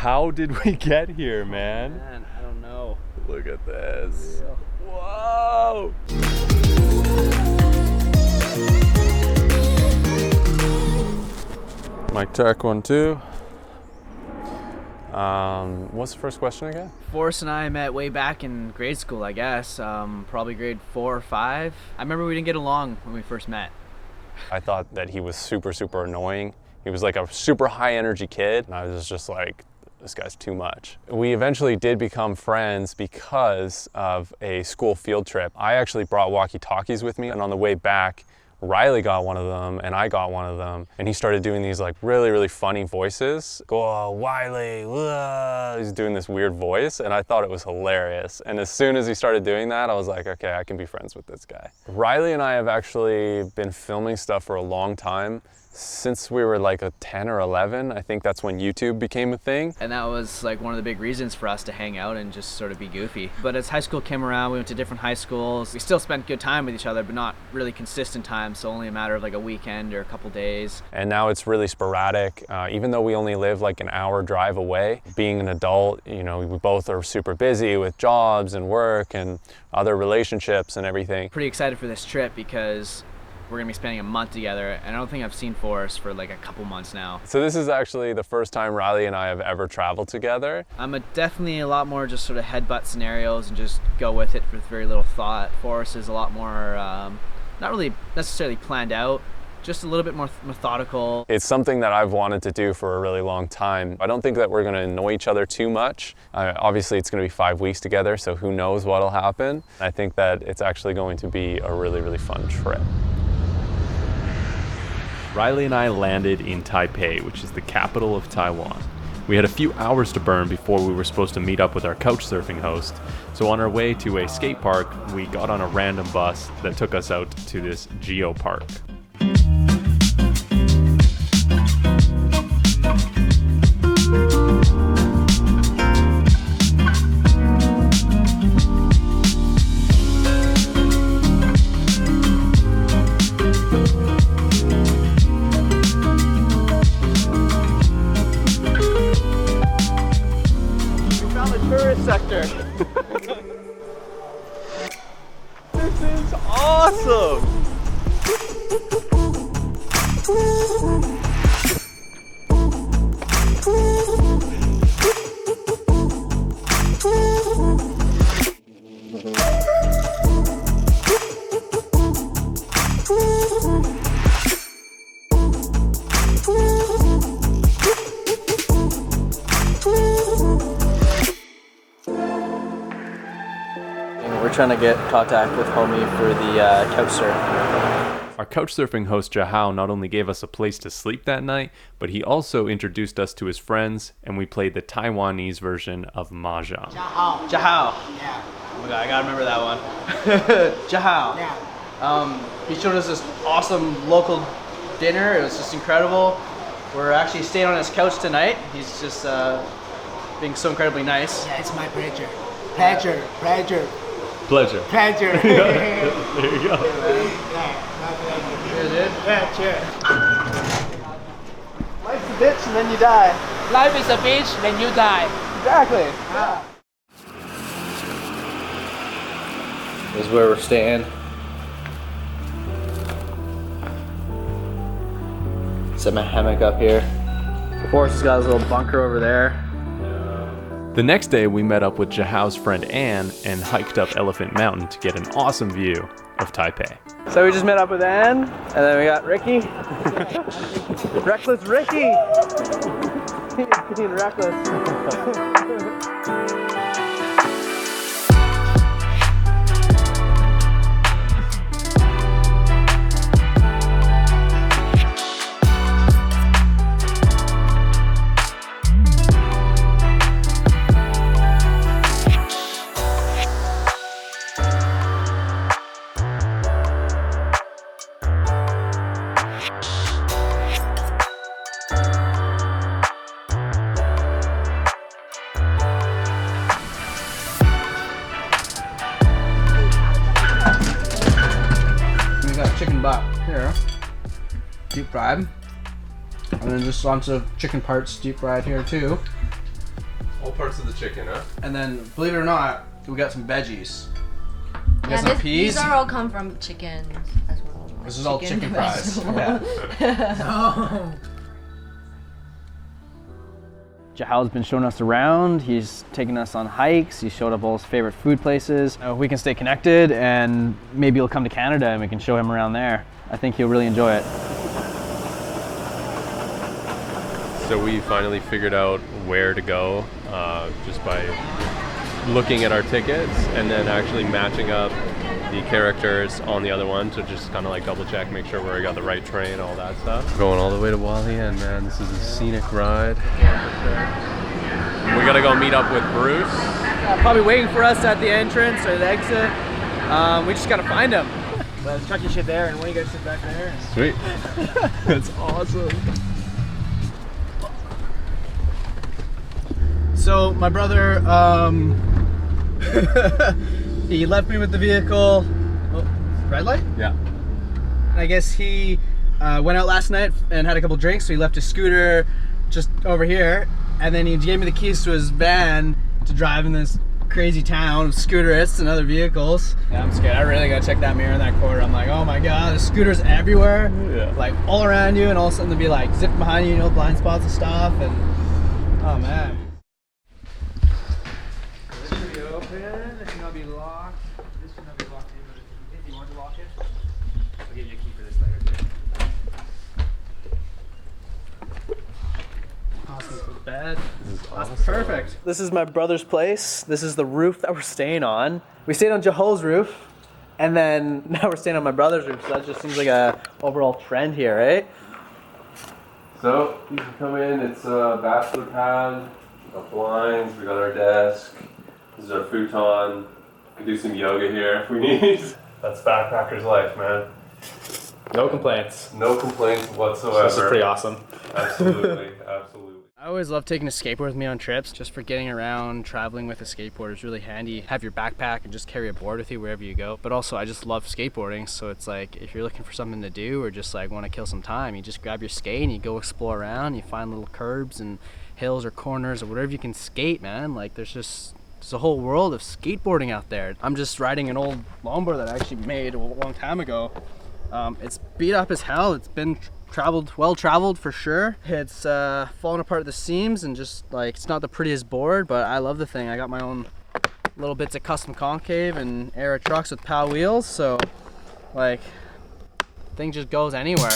How did we get here, man? Man, I don't know. Look at this. Whoa! Mic check, 1, 2. What's the first question again? Forrest and I met way back in grade school, I guess. Probably grade 4 or 5. I remember we didn't get along when we first met. I thought that he was super, super annoying. He was like a super high energy kid, and I was just like, this guy's too much. We eventually did become friends because of a school field trip. I actually brought walkie-talkies with me, and on the way back, Riley got one of them and I got one of them, and he started doing these like really, really funny voices. Go, oh, Wiley, whoa. He's doing this weird voice, and I thought it was hilarious. And as soon as he started doing that, I was like, okay, I can be friends with this guy. Riley and I have actually been filming stuff for a long time. Since we were like a 10 or 11, I think that's when YouTube became a thing. And that was like one of the big reasons for us to hang out and just sort of be goofy. But as high school came around, we went to different high schools. We still spent good time with each other, but not really consistent time. So only a matter of like a weekend or a couple days. And now it's really sporadic. Even though we only live like an hour drive away, being an adult, you know, we both are super busy with jobs and work and other relationships and everything. Pretty excited for this trip because we're gonna be spending a month together, and I don't think I've seen Forrest for like a couple months now. So this is actually the first time Riley and I have ever traveled together. I'm definitely a lot more just sort of headbutt scenarios and just go with it with very little thought. Forrest is a lot more, not really necessarily planned out, just a little bit more methodical. It's something that I've wanted to do for a really long time. I don't think that we're gonna annoy each other too much. Obviously it's gonna be 5 weeks together, so who knows what'll happen. I think that it's actually going to be a really, really fun trip. Riley and I landed in Taipei, which is the capital of Taiwan. We had a few hours to burn before we were supposed to meet up with our couchsurfing host. So on our way to a skate park, we got on a random bus that took us out to this geo park. Sector. This is awesome! We're trying to get contact with homie for the couchsurfing. Our couchsurfing host Jahao not only gave us a place to sleep that night, but he also introduced us to his friends, and we played the Taiwanese version of Mahjong. Jahao. Yeah. Oh my god, I gotta remember that one. Jahao. Yeah. He showed us this awesome local dinner. It was just incredible. We're actually staying on his couch tonight. He's just being so incredibly nice. Yeah, it's my pleasure. Pleasure. Pleasure. Pleasure. There you go. Yeah, my pleasure. Cheers, dude. Yeah, cheers. Life's a bitch and then you die. Life is a bitch, then you die. Exactly. Ah. This is where we're staying. Set my hammock up here. Forrest has got his little bunker over there. The next day, we met up with Jahao's friend Anne and hiked up Elephant Mountain to get an awesome view of Taipei. So we just met up with Anne, and then we got Ricky. Reckless Ricky! He's being reckless. Chicken butt here, deep fried, and then just lots of chicken parts deep fried here too. All parts of the chicken, huh? And then, believe it or not, we got some veggies. We got Yeah, some peas. these are all come from chicken as well. Like This is all chicken fries. Jahal's been showing us around. He's taking us on hikes. He showed up all his favorite food places. We can stay connected, and maybe he'll come to Canada and we can show him around there. I think he'll really enjoy it. So we finally figured out where to go just by looking at our tickets and then actually matching up the characters on the other one to just kind of like double check, make sure we got the right train, all that stuff. Going all the way to Hualian, man. This is a scenic ride. We gotta go meet up with Bruce. Probably waiting for us at the entrance or the exit. We just gotta find him. Let's chuck your shit there, and when you guys sit back there. Sweet. That's awesome. So my brother, he left me with the vehicle. Oh, red light? Yeah. I guess he went out last night and had a couple drinks, so he left his scooter just over here, and then he gave me the keys to his van to drive in this crazy town of scooterists and other vehicles. Yeah, I'm scared. I really gotta check that mirror in that corner. I'm like, oh my god, there's scooters everywhere, like all around you, and all of a sudden they'll be like zipping behind you, blind spots and stuff, and oh man. This should be open. This should not be locked. This should not be locked in, but if you want to lock it, I'll give you a key for this later too. Awesome for the bed. That's perfect. This is my brother's place. This is the roof that we're staying on. We stayed on Jahal's roof, and then now we're staying on my brother's roof. So that just seems like a overall trend here, right? So you can come in. It's a bachelor pad. We got blinds. We got our desk. This is our futon. We can do some yoga here if we need. That's backpacker's life, man. No complaints. No complaints whatsoever. This is pretty awesome. Absolutely, absolutely. I always love taking a skateboard with me on trips, just for getting around. Traveling with a skateboard is really handy. Have your backpack and just carry a board with you wherever you go. But also, I just love skateboarding, so it's like if you're looking for something to do or just like want to kill some time, you just grab your skate and you go explore around. You find little curbs and hills or corners or whatever you can skate, man. Like there's a whole world of skateboarding out there. I'm just riding an old longboard that I actually made a long time ago. It's beat up as hell. It's been well traveled for sure. It's falling apart at the seams and just like it's not the prettiest board, but I love the thing. I got my own little bits of custom concave and Aero trucks with POW wheels, so like thing just goes anywhere.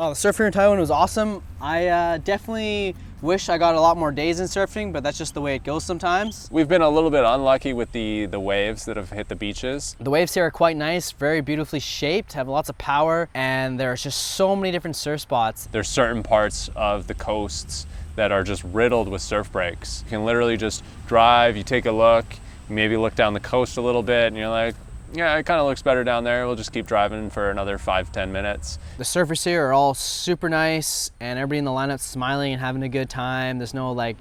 Oh, the surfing in Taiwan was awesome. I definitely wish I got a lot more days in surfing, but that's just the way it goes sometimes. We've been a little bit unlucky with the waves that have hit the beaches. The waves here are quite nice, very beautifully shaped, have lots of power, and there's just so many different surf spots. There's certain parts of the coasts that are just riddled with surf breaks. You can literally just drive, you take a look, maybe look down the coast a little bit, and you're like, yeah, it kind of looks better down there. We'll just keep driving for another 5-10 minutes. The surfers here are all super nice, and everybody in the lineup's smiling and having a good time. There's no like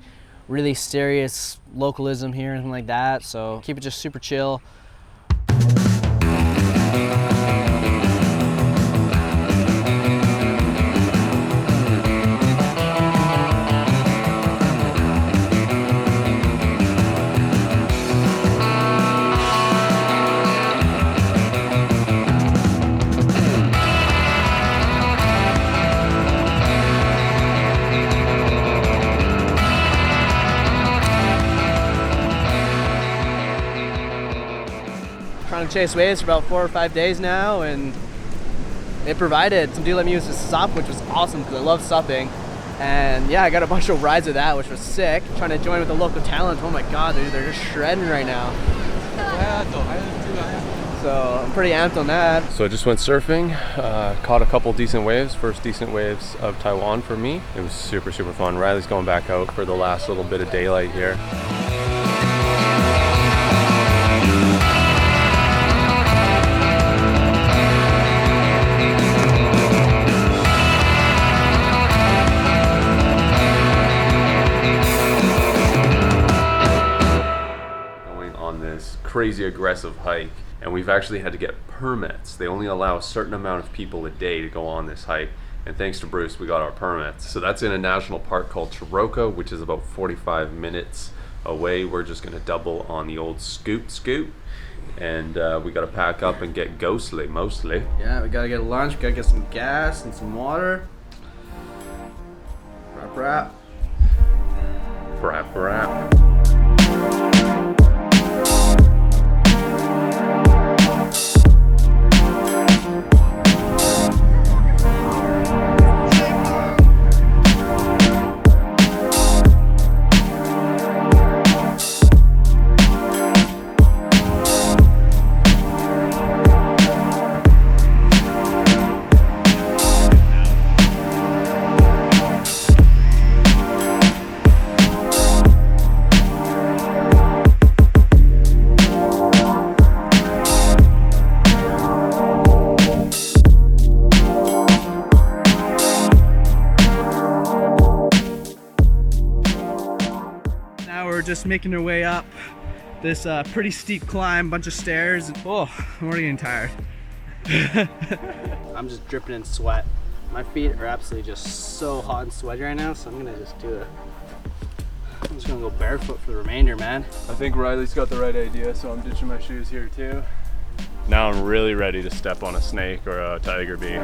really serious localism here or anything like that, so keep it just super chill. and chase waves for about 4 or 5 days now, and it provided. Some dude let me use the sup, which was awesome because I love supping. And yeah, I got a bunch of rides with that, which was sick. Trying to join with the local talent. Oh my god, dude, they're just shredding right now. So I'm pretty amped on that. So I just went surfing, caught a couple decent waves, first decent waves of Taiwan for me. It was super, super fun. Riley's going back out for the last little bit of daylight here. Crazy aggressive hike, and we've actually had to get permits. They only allow a certain amount of people a day to go on this hike, and thanks to Bruce we got our permits. So that's in a national park called Taroko, which is about 45 minutes away. We're just gonna double on the old scoot, and we gotta pack up and get ghostly mostly. Yeah, we gotta get lunch, we gotta get some gas and some water. Wrap. Just making our way up this pretty steep climb, bunch of stairs. Oh, I'm already getting tired. I'm just dripping in sweat. My feet are absolutely just so hot and sweaty right now, so I'm just gonna go barefoot for the remainder, man. I think Riley's got the right idea, so I'm ditching my shoes here too. Now I'm really ready to step on a snake or a tiger bee.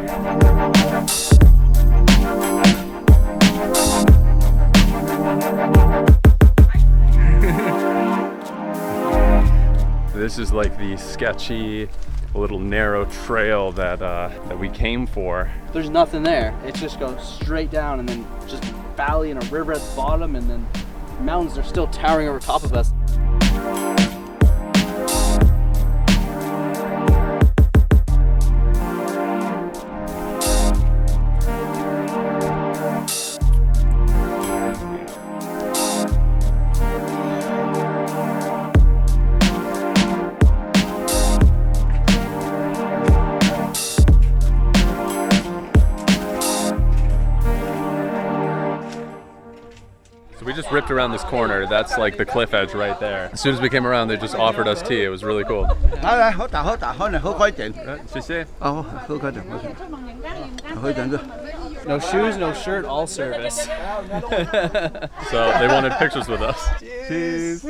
This is like the sketchy, little narrow trail that we came for. There's nothing there. It just goes straight down and then just valley and a river at the bottom, and then mountains are still towering over top of us. We just ripped around this corner. That's like the cliff edge right there. As soon as we came around, they just offered us tea. It was really cool. No shoes, no shirt, all service. So they wanted pictures with us. Cheers.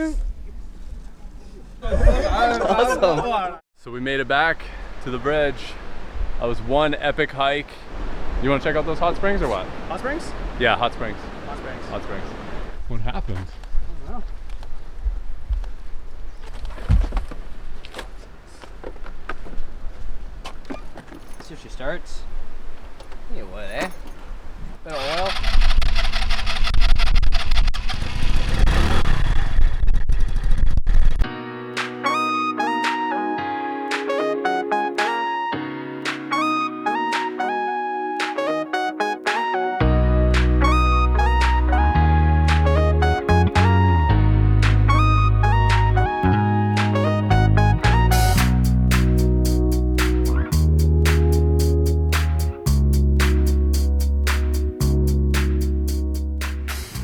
Awesome. So we made it back to the bridge. That was one epic hike. You want to check out those hot springs or what? Hot springs? Yeah, hot springs. Hot springs. Hot springs. What happened? I don't know. See if she starts. Yeah, what, eh? Bit of oil.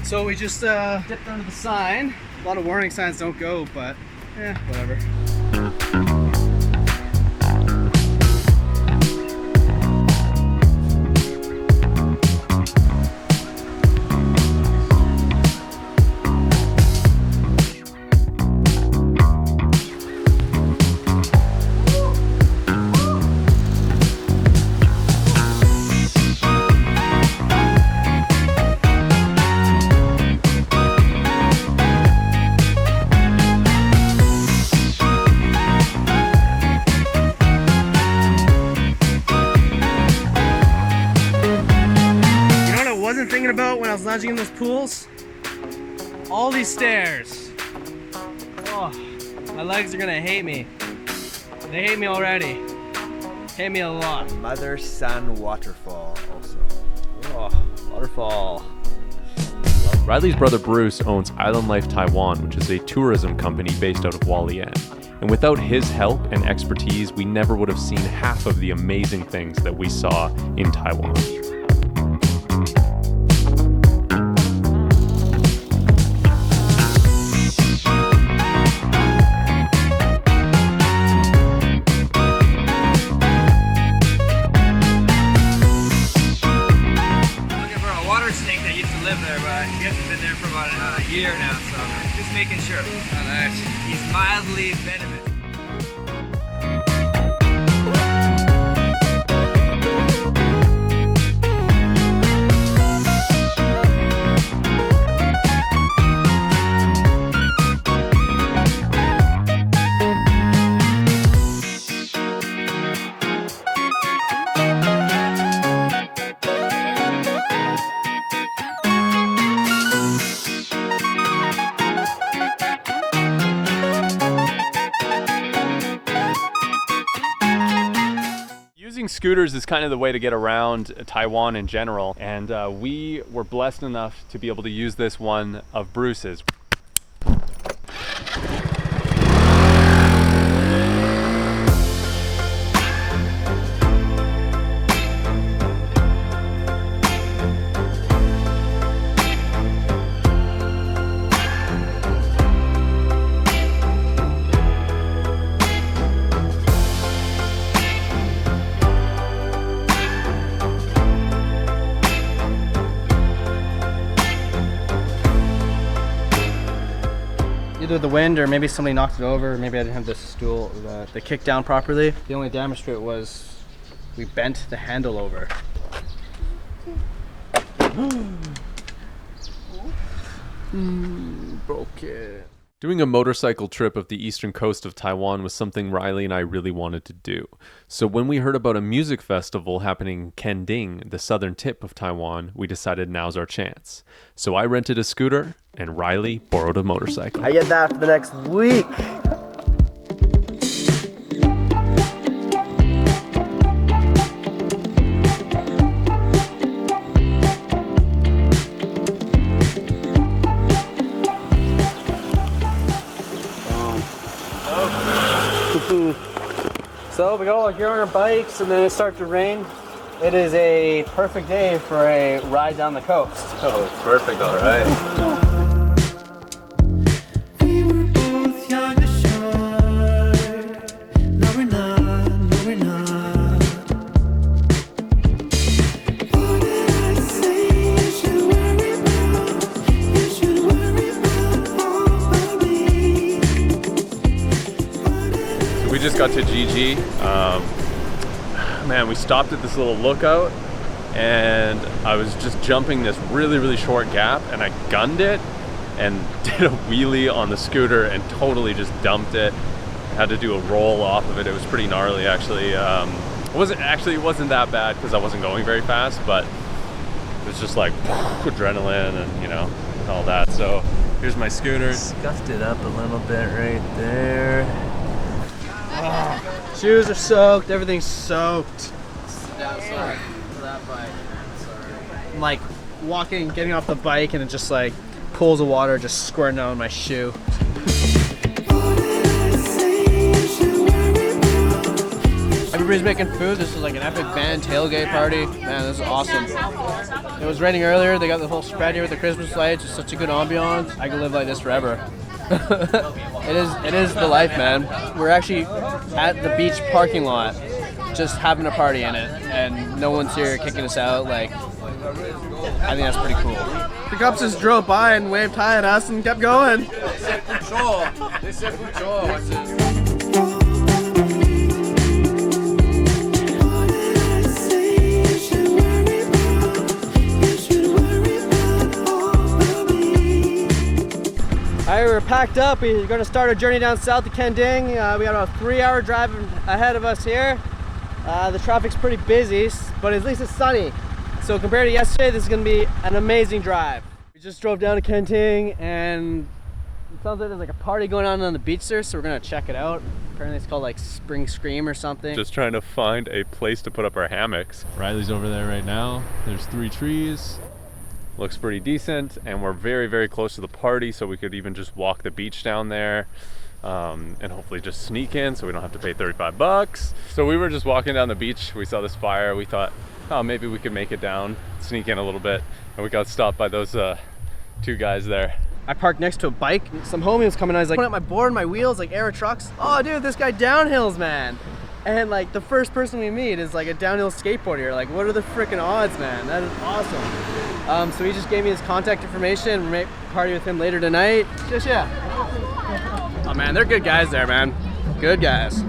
So we just dipped under the sign. A lot of warning signs don't go, but whatever. was lounging in those pools. All these stairs. Oh, my legs are gonna hate me. They hate me already. Hate me a lot. Mother-son waterfall also. Oh, waterfall. Riley's brother Bruce owns Island Life Taiwan, which is a tourism company based out of Hualian. And without his help and expertise, we never would have seen half of the amazing things that we saw in Taiwan. He hasn't been there for about a year now, so just making sure. Oh, nice. He's mildly venomous. Using scooters is kind of the way to get around Taiwan in general, and we were blessed enough to be able to use this one of Bruce's. Either the wind or maybe somebody knocked it over. Maybe I didn't have the stool, the kick down properly. The only damage to it was we bent the handle over. Broke it. Doing a motorcycle trip of the eastern coast of Taiwan was something Riley and I really wanted to do. So when we heard about a music festival happening in Kending, the southern tip of Taiwan, we decided now's our chance. So I rented a scooter and Riley borrowed a motorcycle. I get that for the next week. So we got all here on our bikes and then it started to rain. It is a perfect day for a ride down the coast. Oh, it's perfect, all right. We were both young and sure. No, we're not. No, we're not. What did I say? You should worry about. You should worry about all of me. We just got to GG. Man, we stopped at this little lookout and I was just jumping this really, really short gap and I gunned it and did a wheelie on the scooter and totally just dumped it. I had to do a roll off of it. It was pretty gnarly actually. It wasn't that bad because I wasn't going very fast, but it was just like adrenaline and, you know, all that. So here's my scooter. Scuffed it up a little bit right there. Oh, shoes are soaked, everything's soaked. Sorry for that bike. I'm like walking, getting off the bike, and it just like pools of water just squirting out on my shoe. Everybody's making food. This is like an epic band tailgate party. Man, this is awesome. It was raining earlier. They got the whole spread here with the Christmas lights. It's such a good ambiance. I could live like this forever. It is the life, man. We're actually at the beach parking lot, just having a party in it, and no one's here kicking us out. Like, I think that's pretty cool. The cops just drove by and waved hi at us and kept going. Alright, we're packed up. We're going to start our journey down south to Kending. We got a 3-hour drive ahead of us here. The traffic's pretty busy, but at least it's sunny. So compared to yesterday, this is gonna be an amazing drive. We just drove down to Kenting and it sounds like there's like a party going on the beach there, so we're gonna check it out. Apparently it's called like Spring Scream or something. Just trying to find a place to put up our hammocks. Riley's over there right now. There's 3 trees. Looks pretty decent, and we're very, very close to the party, so we could even just walk the beach down there and hopefully just sneak in so we don't have to pay 35 bucks. So we were just walking down the beach. We saw this fire. We thought, oh, maybe we could make it down, sneak in a little bit, and we got stopped by those 2 guys there. I parked next to a bike. Some homie was coming. I was like, putting up my board, my wheels, like Aero trucks. Oh, dude, this guy downhills, man. And like the first person we meet is like a downhill skateboarder. Like, what are the freaking odds, man? That is awesome. So he just gave me his contact information. We may party with him later tonight. Just yeah. Oh man, they're good guys there, man. Good guys.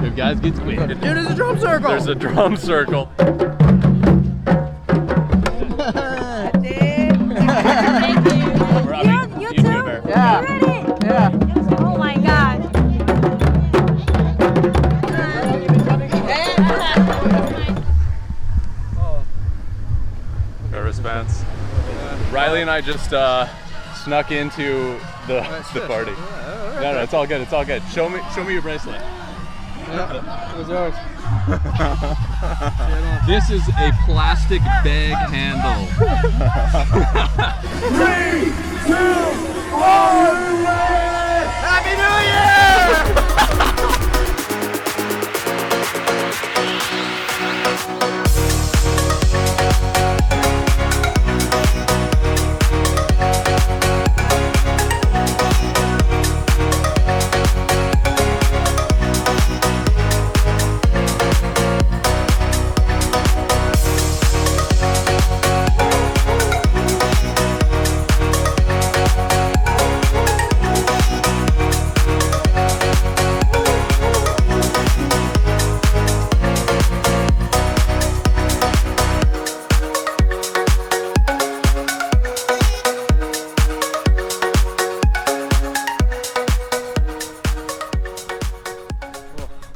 Good guys get squeezed. Dude, there's a drum circle. There's a drum circle. You too? Yeah. You ready? Yeah. Oh my god. Our wristbands. Riley and I just snuck into the party. No, it's all good. It's all good. Show me your bracelet. What's yours? This is a plastic bag handle. 3, 2, 1. Happy New Year!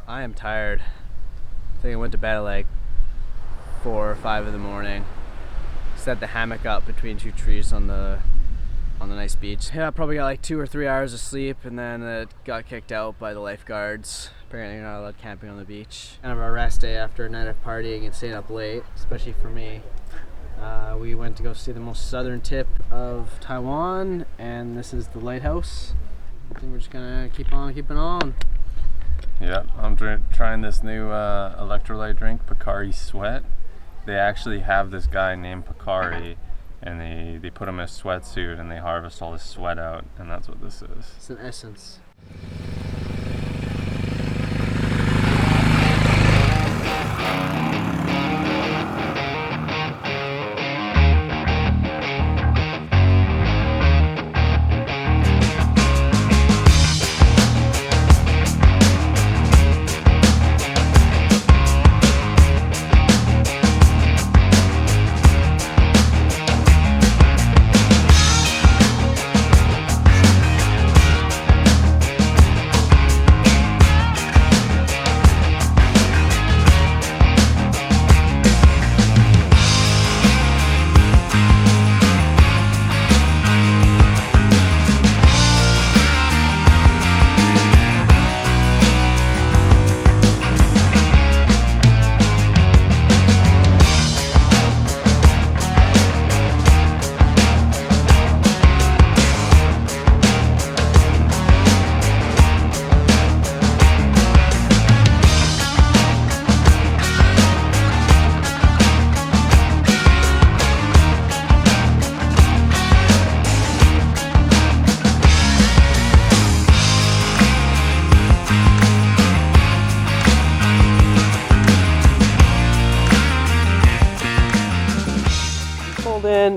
I am tired. I think I went to bed at like 4 or 5 in the morning. Set the hammock up between 2 trees on the nice beach. Yeah, I probably got like 2 or 3 hours of sleep, and then it got kicked out by the lifeguards. Apparently you're not allowed camping on the beach. Kind of a rest day after a night of partying and staying up late, especially for me. We went to go see the most southern tip of Taiwan, and this is the lighthouse. I think we're just gonna keep on keeping on. Yeah, I'm trying this new electrolyte drink, Picari Sweat. They actually have this guy named Picari, and they put him in a sweatsuit and they harvest all his sweat out, and that's what this is. It's an essence.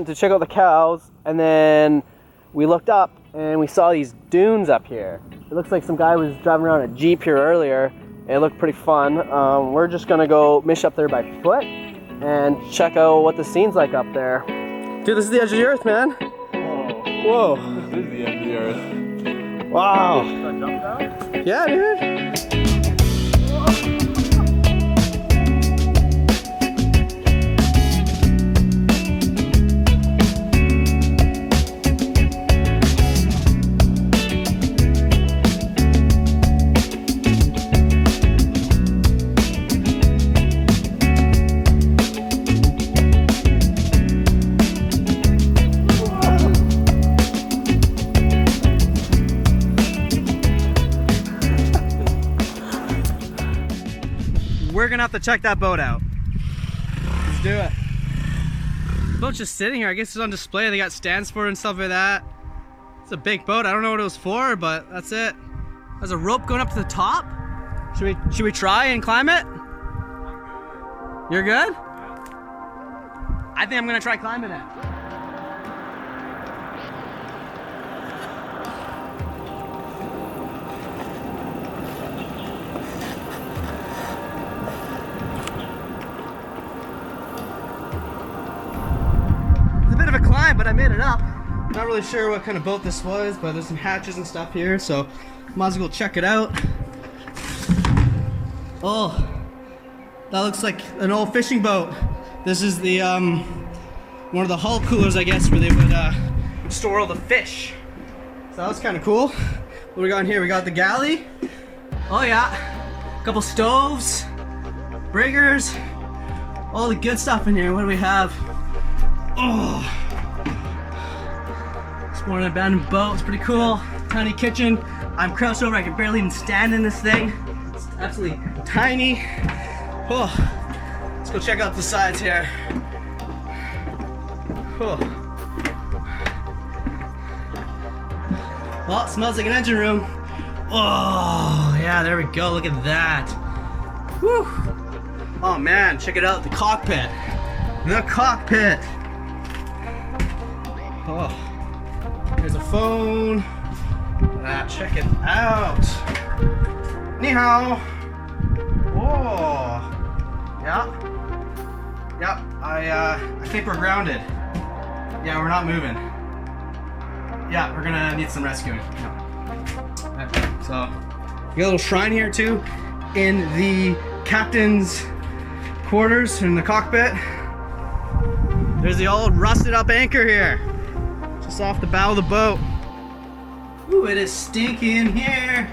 To check out the cows, and then we looked up and we saw these dunes up here. It looks like some guy was driving around a Jeep here earlier. It looked pretty fun. We're just gonna go mish up there by foot and check out what the scene's like up there. Dude, this is the edge of the earth, man. Whoa. This is the end of the earth. Wow. Yeah, dude. we're gonna have to check that boat out. Let's do it. The boat's just sitting here. I guess it's on display. They got stands for it and stuff like that. It's a big boat. I don't know what it was for, but that's it. There's a rope going up to the top. Should we try and climb it? You're good? I think I'm gonna try climbing it. It's a bit of a climb, but I made it up. Not really sure what kind of boat this was, but there's some hatches and stuff here, so might as well go check it out. Oh, that looks like an old fishing boat. This is the one of the hull coolers, I guess, where they would store all the fish. So that was kind of cool. What we got in here? We got the galley. Oh yeah, a couple stoves, briggers, all the good stuff in here. What do we have? Oh, it's more an abandoned boat. It's pretty cool. Tiny kitchen. I'm crouched over. I can barely even stand in this thing. It's absolutely tiny. Oh, let's go check out the sides here. Oh. Well, it smells like an engine room. Oh, yeah, there we go. Look at that. Whew. Oh man, check it out. The cockpit. The cockpit. Oh, there's a phone. Check it out. Ni hao. Oh. Yeah. Yep. I think we're grounded. Yeah, we're not moving. Yeah, we're gonna need some rescuing. Yeah. So, we got a little shrine here too, in the captain's quarters in the cockpit. There's the old rusted up anchor here, just off the bow of the boat. Ooh, it is stinky in here.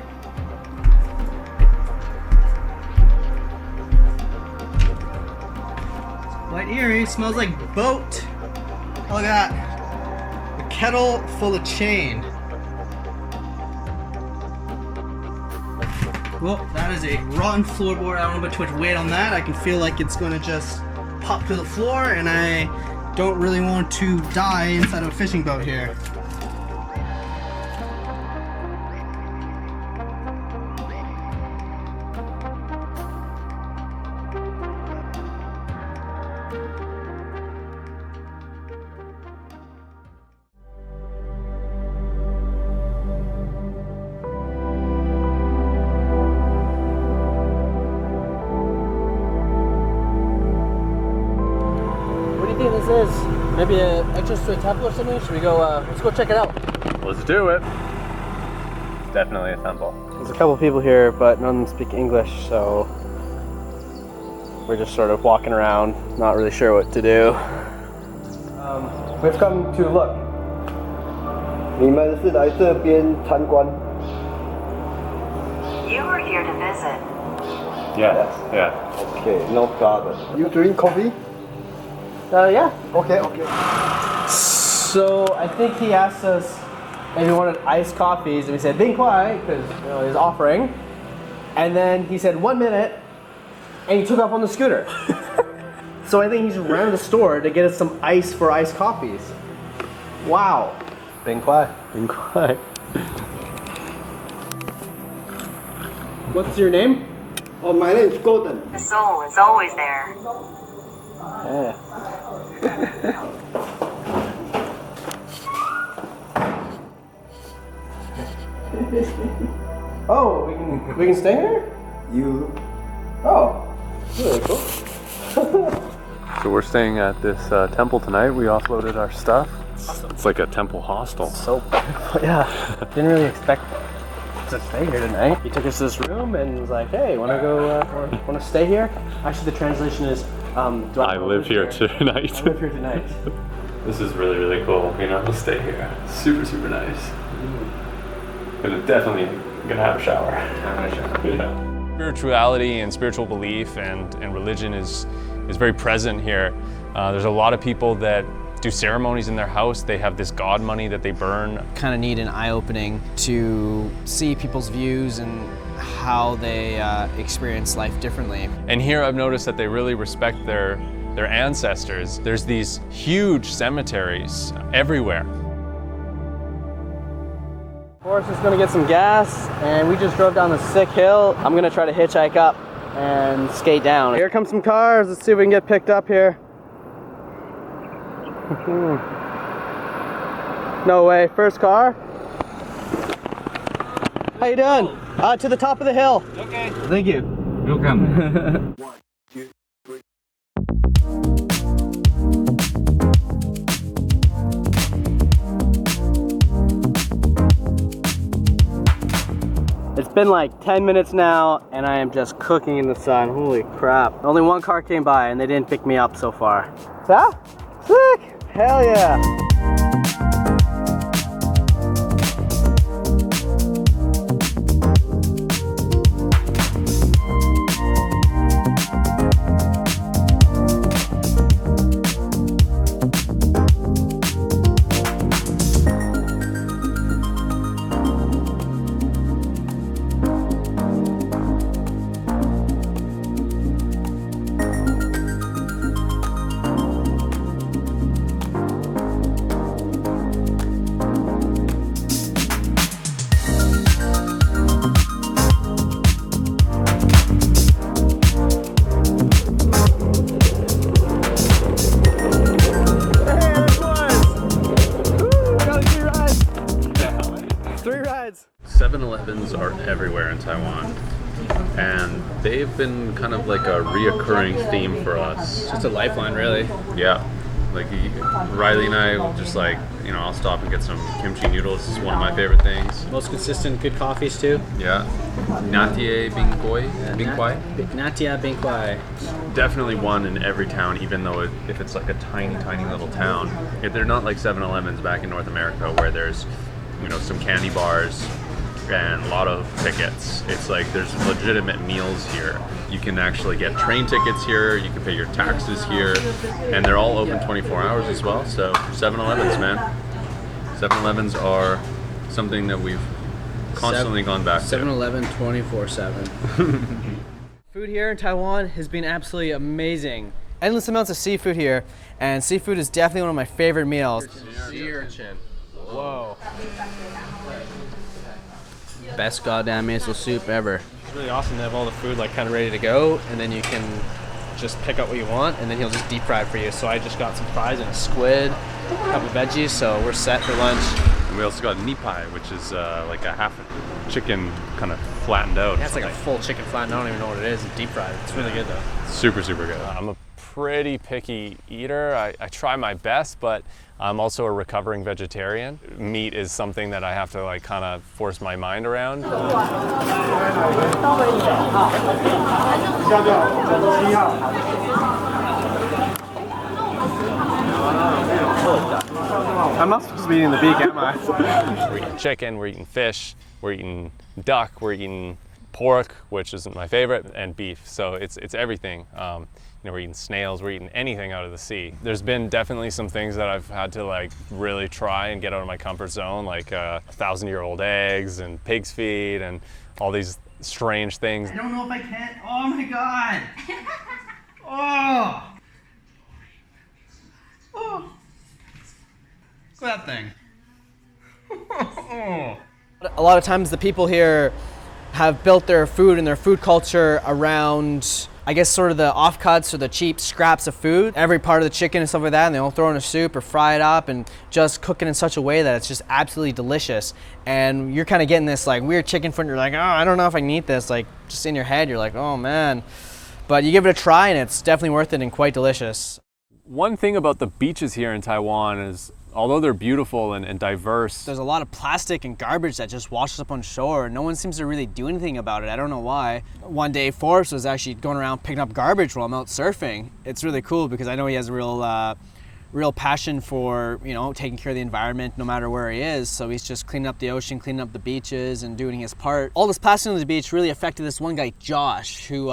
It's quite eerie. It smells like boat. Oh, look at that. A kettle full of chain. Well, that is a rotten floorboard. I don't know too much weight on that. I can feel like it's gonna just pop to the floor, and I don't really want to die inside of a fishing boat here. This is maybe an entrance to a temple or something. Should we go? Let's go check it out. Let's do it. It's definitely a temple. There's a couple people here, but none of them speak English, so we're just sort of walking around, not really sure what to do. We've come to look. 你们是来这边参观 You were here to visit. Yeah. Yeah. Okay, no problem. You drink coffee? Yeah. Okay. So I think he asked us if we wanted iced coffees, and we said being quiet because he's offering. And then he said 1 minute, and he took off on the scooter. So I think he just ran to the store to get us some ice for iced coffees. Wow. Being quiet. What's your name? Oh, my name is Gordon. The soul is always there. Yeah. Oh, we can stay here? You. Oh, really cool. So we're staying at this temple tonight. We offloaded our stuff. It's like a temple hostel. So, yeah, didn't really expect to stay here tonight. He took us to this room and was like, "Hey, want to go? Want to stay here?" Actually, the translation is, "Do I live here tonight." I live here tonight. This is really, really cool being able to stay here. Super, super nice. Definitely gonna have a shower. Yeah. Spirituality and spiritual belief and religion is very present here. There's a lot of people that do ceremonies in their house. They have this god money that they burn. Kind of neat and eye-opening to see people's views and how they experience life differently. And here I've noticed that they really respect their ancestors. There's these huge cemeteries everywhere. Forrest is gonna get some gas, and we just drove down the sick hill. I'm gonna try to hitchhike up and skate down. Here come some cars. Let's see if we can get picked up here. No way, first car. How you doing? To the top of the hill. Okay. Thank you. Welcome. It's been like 10 minutes now, and I am just cooking in the sun. Holy crap. Only one car came by, and they didn't pick me up so far. Yeah? Sick! Hell yeah! rides. 7-Elevens are everywhere in Taiwan, and they've been kind of like a reoccurring theme for us. Just a lifeline, really. Yeah, like Riley and I just like, you know, I'll stop and get some kimchi noodles. It's one of my favorite things. Most consistent, good coffees too. Yeah, Natie Bing Kwai. Natia Bing Kwai. Definitely one in every town, even though if it's like a tiny, tiny little town. If they're not like 7-Elevens back in North America where there's, you know, some candy bars and a lot of tickets. It's like there's legitimate meals here. You can actually get train tickets here, you can pay your taxes here, and they're all open 24 hours as well. So 7-Elevens, man. 7-Elevens are something that we've constantly gone back to. 7-Eleven 24/7. Food here in Taiwan has been absolutely amazing. Endless amounts of seafood here, and seafood is definitely one of my favorite meals. Sea urchin. Whoa. Best goddamn miso soup ever. It's really awesome to have all the food like kind of ready to go, and then you can just pick up what you want, and then he'll just deep fry it for you. So I just got some fries and a squid, a couple veggies, so we're set for lunch. And we also got nipai, which is like a half a chicken kind of flattened out. Yeah, it's like a full chicken flat, and I don't even know what it is. It's deep fried. It's really good though. Super, super good. I'm a pretty picky eater. I try my best, but I'm also a recovering vegetarian. Meat is something that I have to like kind of force my mind around. I'm not supposed to be eating the beak, am I? We're eating chicken, we're eating fish, we're eating duck, we're eating pork, which isn't my favorite, and beef. So it's everything. You know, we're eating snails, we're eating anything out of the sea. There's been definitely some things that I've had to like really try and get out of my comfort zone, like 1,000-year-old eggs and pig's feet and all these strange things. I don't know if I can. Oh my god! Oh! Oh! Look at that thing. A lot of times the people here have built their food and their food culture around, I guess, sort of the offcuts or the cheap scraps of food. Every part of the chicken and stuff like that, and they'll throw in a soup or fry it up and just cook it in such a way that it's just absolutely delicious. And you're kind of getting this like weird chicken foot, and you're like, oh, I don't know if I can eat this. Like, just in your head, you're like, oh man. But you give it a try, and it's definitely worth it and quite delicious. One thing about the beaches here in Taiwan is, although they're beautiful and diverse, there's a lot of plastic and garbage that just washes up on shore. No one seems to really do anything about it. I don't know why. One day, Forrest was actually going around picking up garbage while I'm out surfing. It's really cool because I know he has a real passion for, you know, taking care of the environment no matter where he is. So he's just cleaning up the ocean, cleaning up the beaches and doing his part. All this plastic on the beach really affected this one guy, Josh, who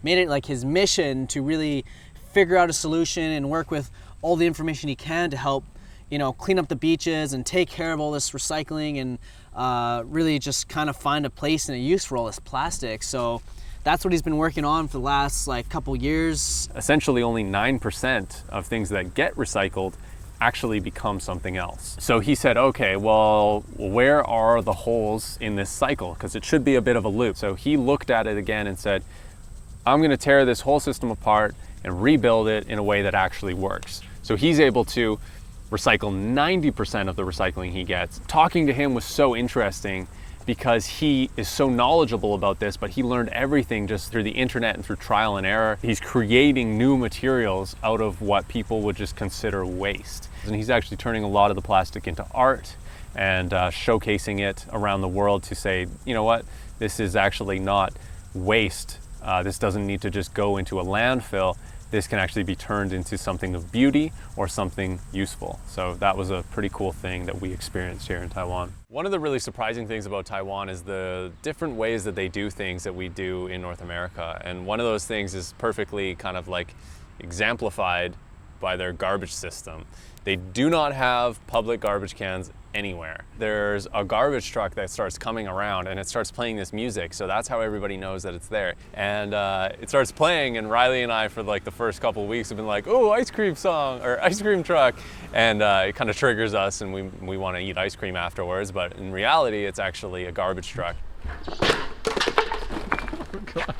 made it like his mission to really figure out a solution and work with all the information he can to help, you know, clean up the beaches and take care of all this recycling and really just kind of find a place and a use for all this plastic. So that's what he's been working on for the last like couple years. Essentially only 9% of things that get recycled actually become something else. So he said, okay, well, where are the holes in this cycle? Because it should be a bit of a loop. So he looked at it again and said, I'm gonna tear this whole system apart and rebuild it in a way that actually works. So he's able to recycle 90% of the recycling he gets. Talking to him was so interesting because he is so knowledgeable about this, but he learned everything just through the internet and through trial and error. He's creating new materials out of what people would just consider waste. And he's actually turning a lot of the plastic into art and showcasing it around the world to say, you know what, this is actually not waste. This doesn't need to just go into a landfill. This can actually be turned into something of beauty or something useful. So that was a pretty cool thing that we experienced here in Taiwan. One of the really surprising things about Taiwan is the different ways that they do things that we do in North America. And one of those things is perfectly kind of like exemplified by their garbage system. They do not have public garbage cans anywhere. There's a garbage truck that starts coming around and it starts playing this music, so that's how everybody knows that it's there. And it starts playing, and Riley and I for like the first couple of weeks have been like, oh, ice cream song or ice cream truck, and it kind of triggers us and we want to eat ice cream afterwards, but in reality it's actually a garbage truck. Oh God,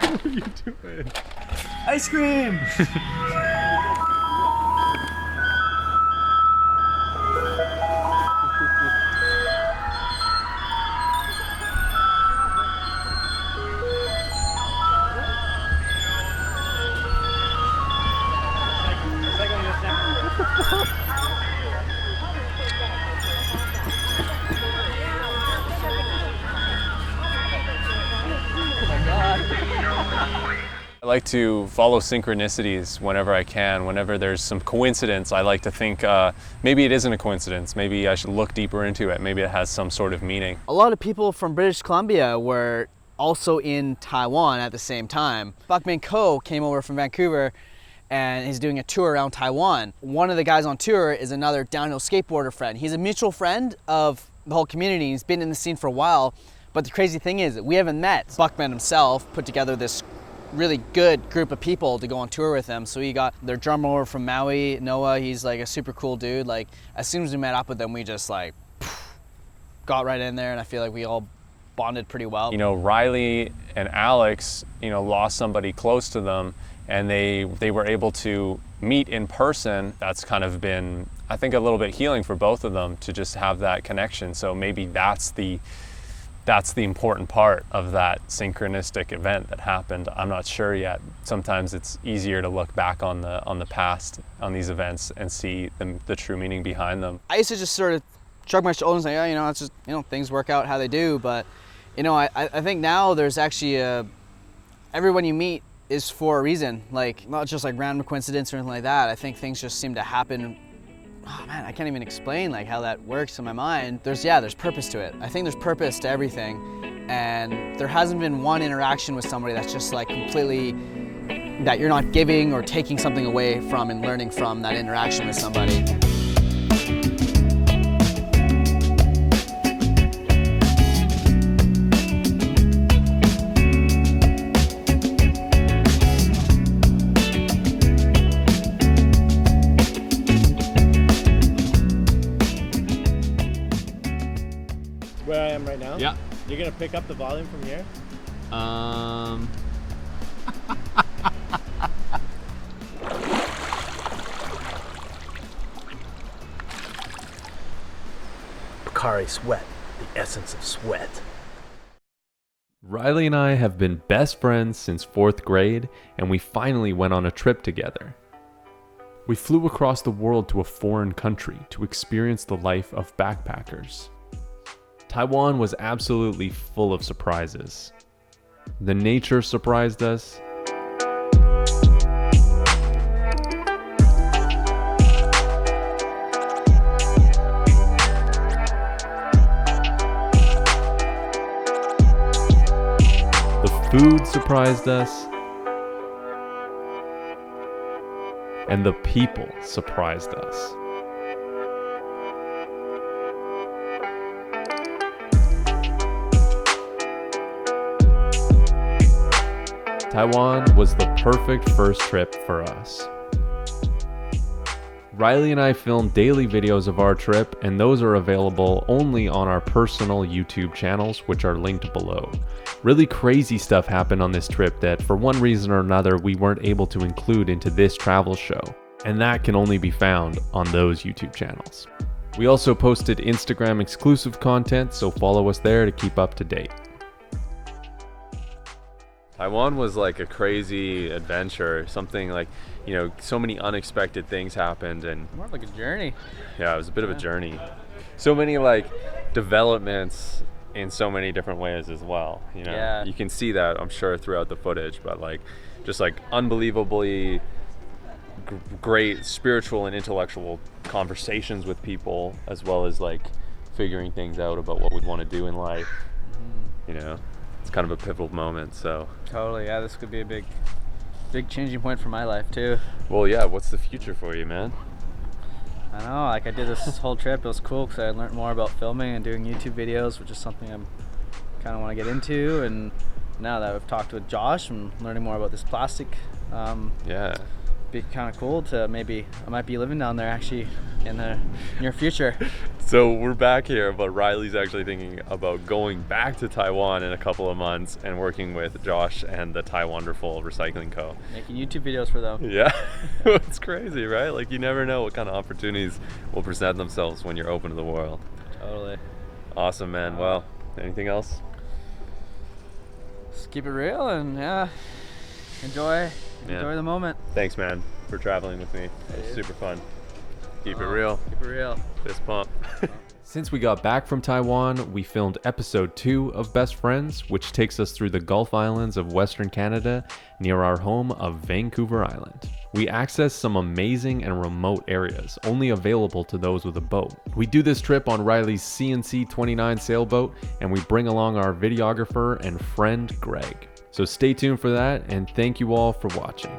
what are you doing? Ice cream! I like to follow synchronicities whenever I can. Whenever there's some coincidence, I like to think maybe it isn't a coincidence. Maybe I should look deeper into it. Maybe it has some sort of meaning. A lot of people from British Columbia were also in Taiwan at the same time. Buckman Ko came over from Vancouver and he's doing a tour around Taiwan. One of the guys on tour is another downhill skateboarder friend. He's a mutual friend of the whole community. He's been in the scene for a while, but the crazy thing is we haven't met. Buckman himself put together this really good group of people to go on tour with him. So he got their drummer from Maui, Noah. He's like a super cool dude. Like as soon as we met up with them, we just like got right in there, and I feel like we all bonded pretty well. You know, Riley and Alex, you know, lost somebody close to them, and they were able to meet in person. That's kind of been, I think, a little bit healing for both of them to just have that connection. So maybe that's the important part of that synchronistic event that happened. I'm not sure yet. Sometimes it's easier to look back on the past, on these events, and see the true meaning behind them. I used to just sort of shrug my shoulders and say, oh, you know, it's just, you know, things work out how they do. But, you know, I think now there's actually everyone you meet is for a reason. Like, not just like random coincidence or anything like that. I think things just seem to happen. Oh man, I can't even explain like how that works in my mind. There's purpose to it. I think there's purpose to everything, and there hasn't been one interaction with somebody that's just like completely, that you're not giving or taking something away from and learning from that interaction with somebody. Where I am right now? Yeah. You're gonna pick up the volume from here? Bakari sweat, the essence of sweat. Riley and I have been best friends since 4th grade, and we finally went on a trip together. We flew across the world to a foreign country to experience the life of backpackers. Taiwan was absolutely full of surprises. The nature surprised us. The food surprised us. And the people surprised us. Taiwan was the perfect first trip for us. Riley and I filmed daily videos of our trip, and those are available only on our personal YouTube channels, which are linked below. Really crazy stuff happened on this trip that, for one reason or another, we weren't able to include into this travel show, and that can only be found on those YouTube channels. We also posted Instagram exclusive content, so follow us there to keep up to date. Taiwan was like a crazy adventure, something like, you know, so many unexpected things happened, and More like a journey. yeah, it was a bit of a journey. So many like developments in so many different ways as well, you know. Yeah. You can see that, I'm sure, throughout the footage, but like just like unbelievably great spiritual and intellectual conversations with people, as well as like figuring things out about what we want to do in life. You know, it's kind of a pivotal moment. So Totally, yeah, this could be a big changing point for my life too. well, yeah, what's the future for you, man? I know, like I did this whole trip, it was cool because I learned more about filming and doing YouTube videos, which is something I'm kind of want to get into. And now that I've talked with Josh and learning more about this plastic, Yeah. be kind of cool to maybe, I might be living down there actually in the near future. So we're back here, but Riley's actually thinking about going back to Taiwan in a couple of months and working with Josh and the Taiwanderful Recycling Co. Making YouTube videos for them. Yeah, it's crazy, right? Like you never know what kind of opportunities will present themselves when you're open to the world. Totally. Awesome, man. Well, anything else? Just keep it real and yeah, enjoy the moment. Thanks, man, for traveling with me. It was super fun. Keep it real. Keep it real. Fist pump. Since we got back from Taiwan, we filmed episode 2 of Best Friends, which takes us through the Gulf Islands of Western Canada near our home of Vancouver Island. We access some amazing and remote areas, only available to those with a boat. We do this trip on Riley's CNC 29 sailboat, and we bring along our videographer and friend Greg. So stay tuned for that, and thank you all for watching.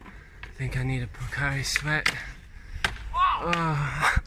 I think I need a Pocari sweat. Oh.